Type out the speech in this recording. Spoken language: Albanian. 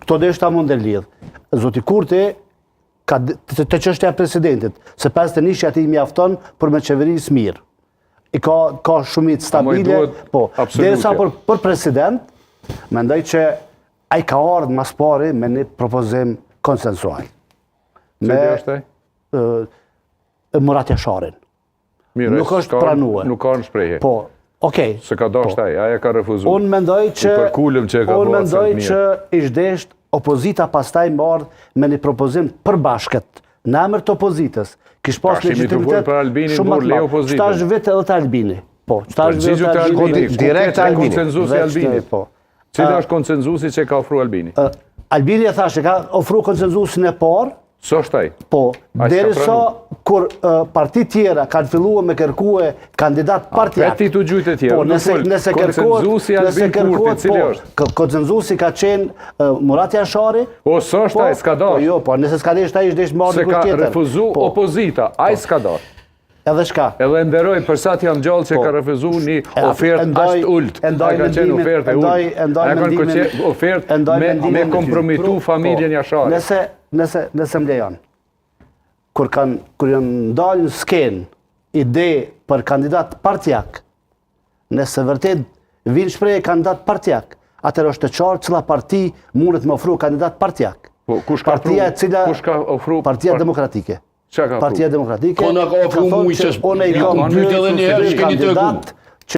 këto deshta mund e lidh. Zoti Kurti ka të çështja e presidentit, se 51 ati i mjafton për me qeverisë mirë. I ka shumicë stabile, po. Derisa për president, mendoj që ai ka ardhur mas pari me një propozim konsensual. Cili është ai? Murat Jasharin. Mirë, nuk është pranuar. Nuk ka në shprehje. Po, okej. Se ka dashur ai, aja ka refuzuar. Unë mendoj që unë mendoj që ishdesht opozita pastaj më ardh me një propozim përbashkët në emër të opozitës. Kish pas legitimitet shumë më të madh. Tash vetë edhe të Albini. Po, tash vetë të Albini. Direkt Albini. Konsenzusi Albini. Po. Cili është konsenzusi që ka ofruar Albini? Albini e thashë ka ofruar konsenzusin e parë. So shtaj? Po, derisa kur parti tjera kanë filluar me kërkue kandidat partijak. Ti të gjujtë e tjera. Po, nëse konsenzusi Albin Kurti, cili është? Konsenzusi ka qenë Murat Jashari. O, so shtaj, s'ka darë. Po, jo, po, nëse s'ka desh taj, ishdesh marrë se ka refuzu opozita, aj s'ka darë. Edhe shka? Edhe nderoj, përsa t'jam gjallë që ka refuzu një ofertë ashtë ullët. A ka qenë ofertë e ullët. A ka qenë ofertë me kompromitu familjen Jashari. Nëse më lejon, kur janë ndalë në skenë ide për kandidat partijak, nëse vërtet vinë shpreje kandidat partijak, atër është të qarë cila parti mundet me ofru kandidat partijak. Partia demokratike. Partia demokratike. Kona ka ofru mujqës. Unë i kam pyet edhe njëherë, shkeni të